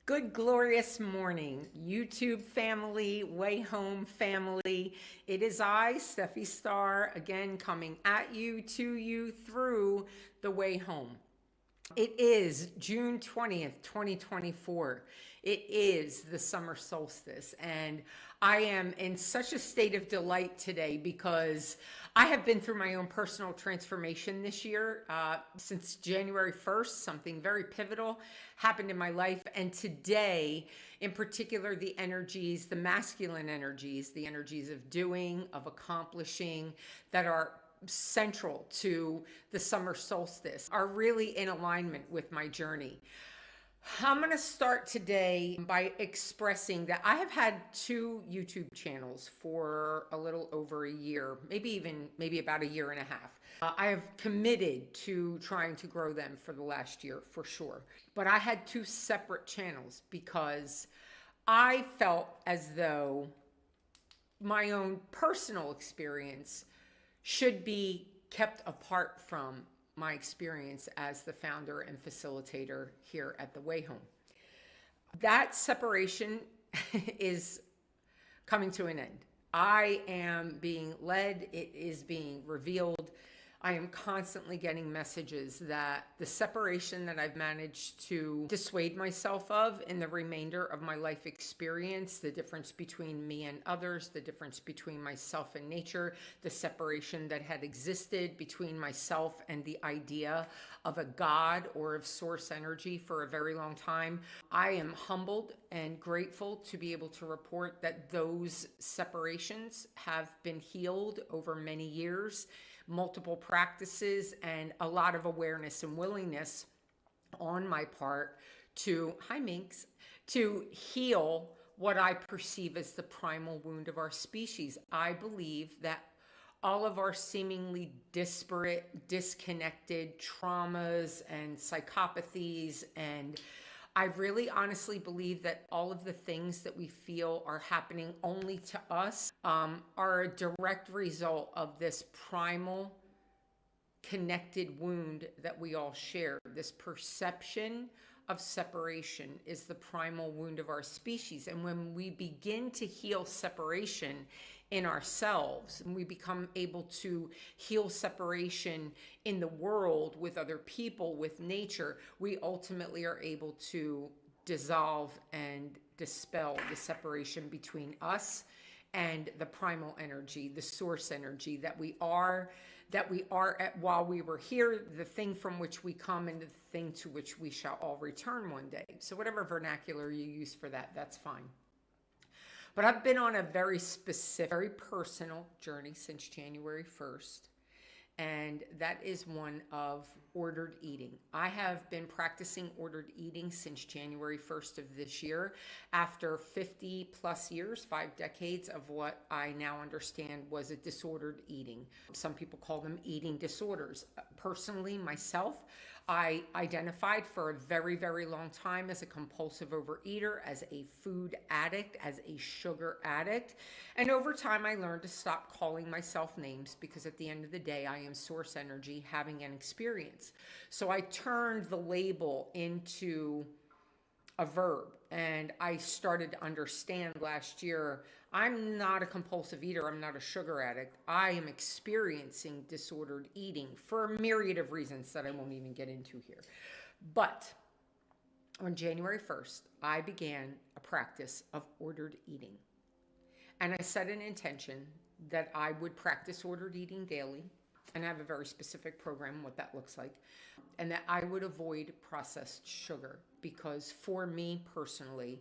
Good, glorious morning, YouTube family, Way Home family. It is I, Steffi Starr, again coming at you, to you, through the Way Home. It is June 20th, 2024. It is the summer solstice, and I am in such a state of delight today because I have been through my own personal transformation this year. Since January 1st, something very pivotal happened in my life, and today, in particular, the energies, the masculine energies, the energies of doing, of accomplishing, that are central to the summer solstice are really in alignment with my journey. I'm going to start today by expressing that I have had two YouTube channels for a little over a year, maybe about a year and a half. I have committed to trying to grow them for the last year for sure. But I had two separate channels because I felt as though my own personal experience should be kept apart from my experience as the founder and facilitator here at the Way Home. That separation is coming to an end. I am being led, it is being revealed. I am constantly getting messages that the separation that I've managed to dissuade myself of in the remainder of my life experience, the difference between me and others, the difference between myself and nature, the separation that had existed between myself and the idea of a God or of source energy for a very long time. I am humbled and grateful to be able to report that those separations have been healed over many years, multiple practices, and a lot of awareness and willingness on my part to, hi Minx, to heal what I perceive as the primal wound of our species. I believe that all of our seemingly disparate, disconnected traumas and psychopathies, and I really honestly believe that all of the things that we feel are happening only to us are a direct result of this primal connected wound that we all share. This perception of separation is the primal wound of our species. And when we begin to heal separation in ourselves, and we become able to heal separation in the world, with other people, with nature, we ultimately are able to dissolve and dispel the separation between us and the primal energy, the source energy that we are at while we were here, the thing from which we come, and the thing to which we shall all return one day. So whatever vernacular you use for that, that's fine. But I've been on a very specific, very personal journey since January 1st. And that is one of ordered eating. I have been practicing ordered eating since January 1st of this year, after 50 plus years, 5 decades of what I now understand was a disordered eating. Some people call them eating disorders. Personally, myself, I identified for a very, very long time as a compulsive overeater, as a food addict, as a sugar addict. And over time, I learned to stop calling myself names, because at the end of the day, I am source energy having an experience. So I turned the label into a verb, and I started to understand last year, I'm not a compulsive eater, I'm not a sugar addict. I am experiencing disordered eating for a myriad of reasons that I won't even get into here. But on January 1st, I began a practice of ordered eating. And I set an intention that I would practice ordered eating daily, and I have a very specific program what that looks like, and that I would avoid processed sugar, because for me personally,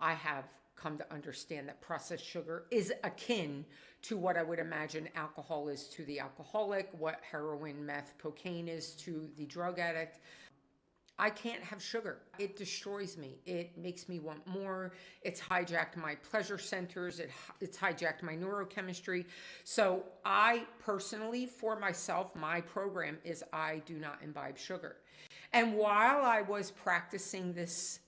I have come to understand that processed sugar is akin to what I would imagine alcohol is to the alcoholic, what heroin, meth, cocaine is to the drug addict. I can't have sugar. It destroys me. It makes me want more. It's hijacked my pleasure centers. It's hijacked my neurochemistry. So I personally, for myself, my program is I do not imbibe sugar. And while I was practicing this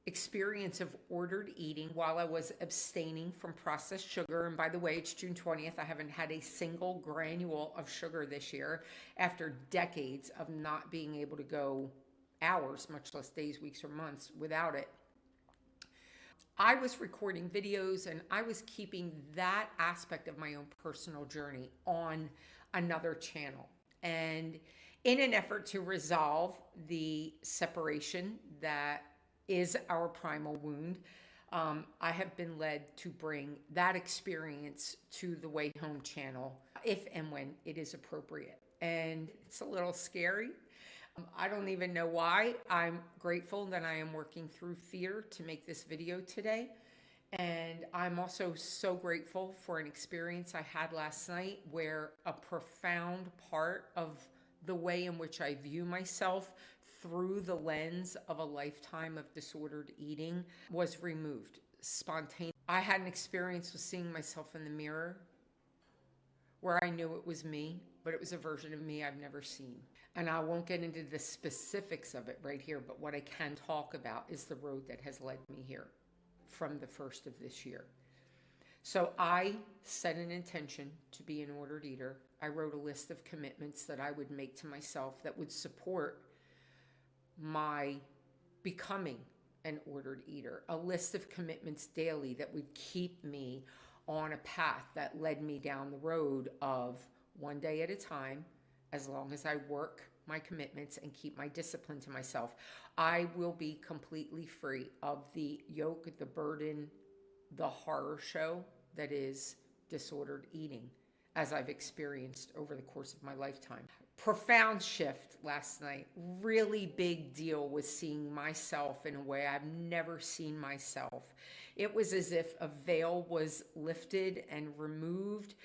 experience of ordered eating, while I was abstaining from processed sugar, and by the way, it's June 20th, I haven't had a single granule of sugar this year after decades of not being able to go hours, much less days, weeks, or months without it. I was recording videos and I was keeping that aspect of my own personal journey on another channel. And in an effort to resolve the separation that is our primal wound, I have been led to bring that experience to the Way Home channel if and when it is appropriate. And it's a little scary. I don't even know why. I'm grateful that I am working through fear to make this video today. And I'm also so grateful for an experience I had last night where a profound part of the way in which I view myself through the lens of a lifetime of disordered eating was removed spontaneously. I had an experience with seeing myself in the mirror where I knew it was me, but it was a version of me I've never seen. And I won't get into the specifics of it right here, but what I can talk about is the road that has led me here from the first of this year. So I set an intention to be an ordered eater. I wrote a list of commitments that I would make to myself that would support my becoming an ordered eater, a list of commitments daily that would keep me on a path that led me down the road of one day at a time. As long as I work my commitments and keep my discipline to myself, I will be completely free of the yoke, the burden, the horror show that is disordered eating, as I've experienced over the course of my lifetime. Profound shift last night. Really big deal with seeing myself in a way I've never seen myself. It was as if a veil was lifted and removed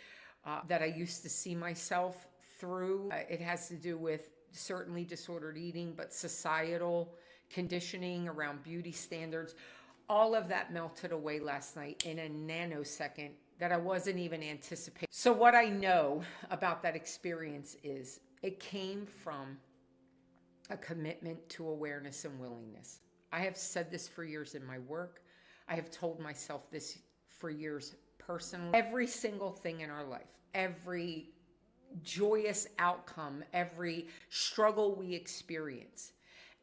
that I used to see myself through. It has to do with certainly disordered eating, but societal conditioning around beauty standards. All of that melted away last night in a nanosecond that I wasn't even anticipating. So what I know about that experience is it came from a commitment to awareness and willingness. I have said this for years in my work. I have told myself this for years personally. Every single thing in our life, every joyous outcome, every struggle we experience,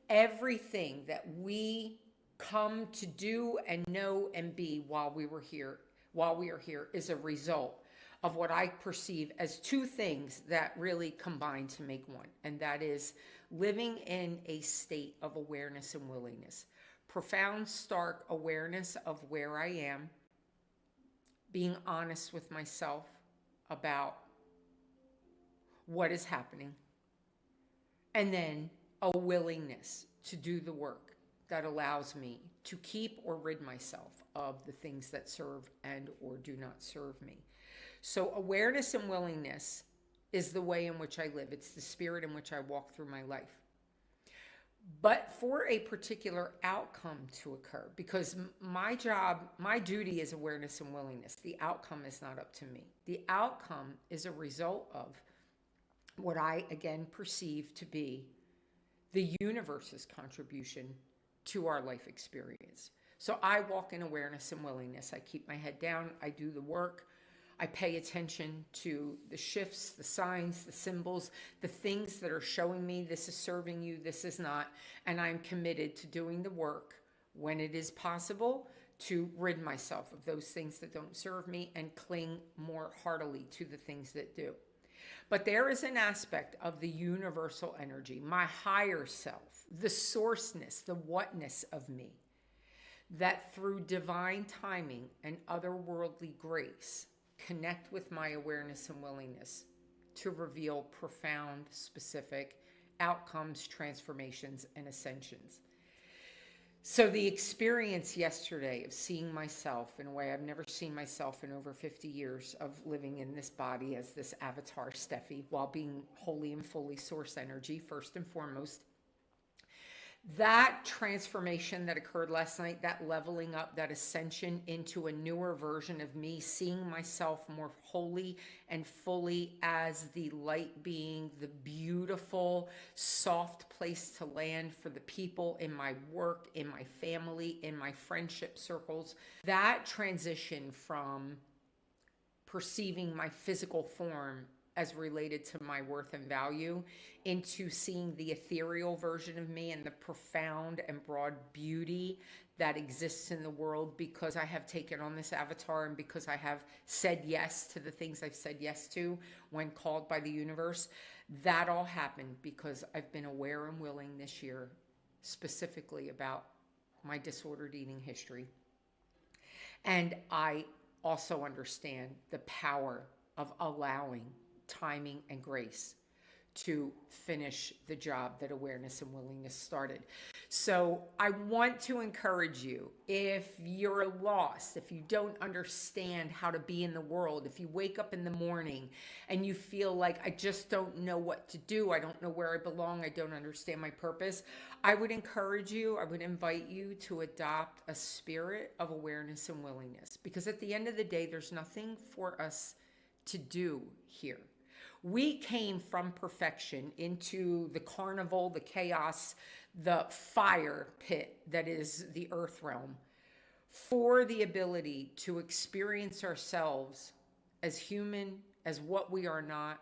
everything that we come to do and know and be while we are here is a result of what I perceive as two things that really combine to make one, and that is living in a state of awareness and willingness. Profound, stark awareness of where I am, being honest with myself about what is happening, and then a willingness to do the work that allows me to keep or rid myself of the things that serve and or do not serve me. So awareness and willingness is the way in which I live. It's the spirit in which I walk through my life. But for a particular outcome to occur, because my job, my duty is awareness and willingness. The outcome is not up to me. The outcome is a result of what I, again, perceive to be the universe's contribution to our life experience. So I walk in awareness and willingness. I keep my head down. I do the work. I pay attention to the shifts, the signs, the symbols, the things that are showing me this is serving you, this is not. And I'm committed to doing the work when it is possible to rid myself of those things that don't serve me and cling more heartily to the things that do. But there is an aspect of the universal energy, my higher self, the sourceness, the whatness of me, that through divine timing and otherworldly grace, connect with my awareness and willingness to reveal profound, specific outcomes, transformations, and ascensions. So the experience yesterday of seeing myself in a way I've never seen myself in over 50 years of living in this body as this avatar Steffi, while being wholly and fully source energy, first and foremost. That transformation that occurred last night, that leveling up, that ascension into a newer version of me, seeing myself more wholly and fully as the light being, the beautiful, soft place to land for the people in my work, in my family, in my friendship circles. That transition from perceiving my physical form as related to my worth and value into seeing the ethereal version of me and the profound and broad beauty that exists in the world because I have taken on this avatar and because I have said yes to the things I've said yes to when called by the universe. That all happened because I've been aware and willing this year specifically about my disordered eating history. And I also understand the power of allowing timing and grace to finish the job that awareness and willingness started. So I want to encourage you, if you're lost, if you don't understand how to be in the world, if you wake up in the morning and you feel like, I just don't know what to do, I don't know where I belong, I don't understand my purpose, I would encourage you, I would invite you to adopt a spirit of awareness and willingness. Because at the end of the day, there's nothing for us to do here. We came from perfection into the carnival, the chaos, the fire pit that is the earth realm for the ability to experience ourselves as human, as what we are not.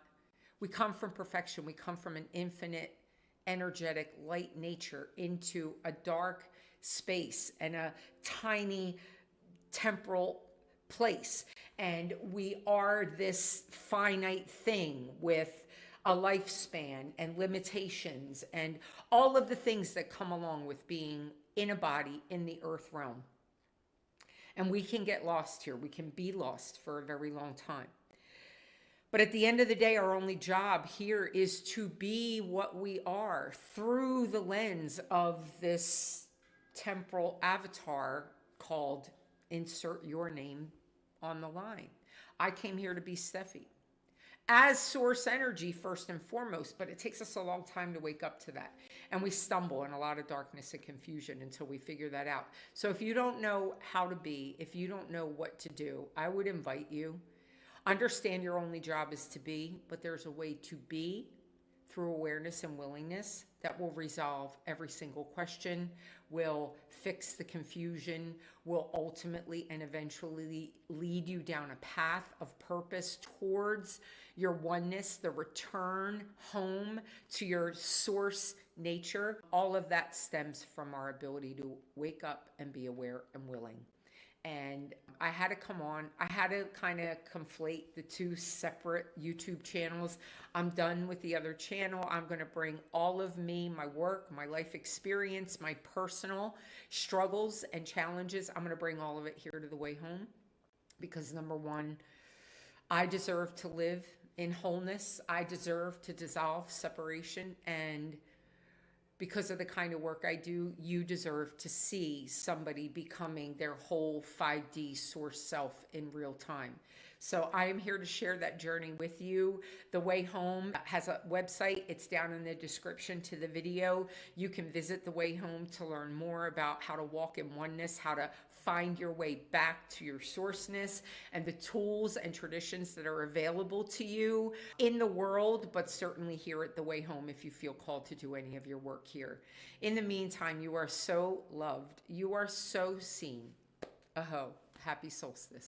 We come from perfection. We come from an infinite, energetic, light nature into a dark space and a tiny temporal place. And we are this finite thing with a lifespan and limitations and all of the things that come along with being in a body in the earth realm. And we can get lost here. We can be lost for a very long time. But at the end of the day, our only job here is to be what we are through the lens of this temporal avatar called insert your name on the line. I came here to be Steffi as source energy first and foremost, but it takes us a long time to wake up to that. And we stumble in a lot of darkness and confusion until we figure that out. So if you don't know how to be, if you don't know what to do, I would invite you, understand your only job is to be, but there's a way to be through awareness and willingness that will resolve every single question, will fix the confusion, will ultimately and eventually lead you down a path of purpose towards your oneness, the return home to your source nature. All of that stems from our ability to wake up and be aware and willing. And I had to come on. I had to kind of conflate the two separate YouTube channels. I'm done with the other channel. I'm going to bring all of me, my work, my life experience, my personal struggles and challenges. I'm going to bring all of it here to the way home. Because number one, I deserve to live in wholeness. I deserve to dissolve separation. And because of the kind of work I do, you deserve to see somebody becoming their whole 5D source self in real time. So I am here to share that journey with you. The Way Home has a website. It's down in the description to the video. You can visit The Way Home to learn more about how to walk in oneness, how to find your way back to your sourceness, and the tools and traditions that are available to you in the world, but certainly here at The Way Home if you feel called to do any of your work here. In the meantime, you are so loved. You are so seen. Aho. Happy solstice.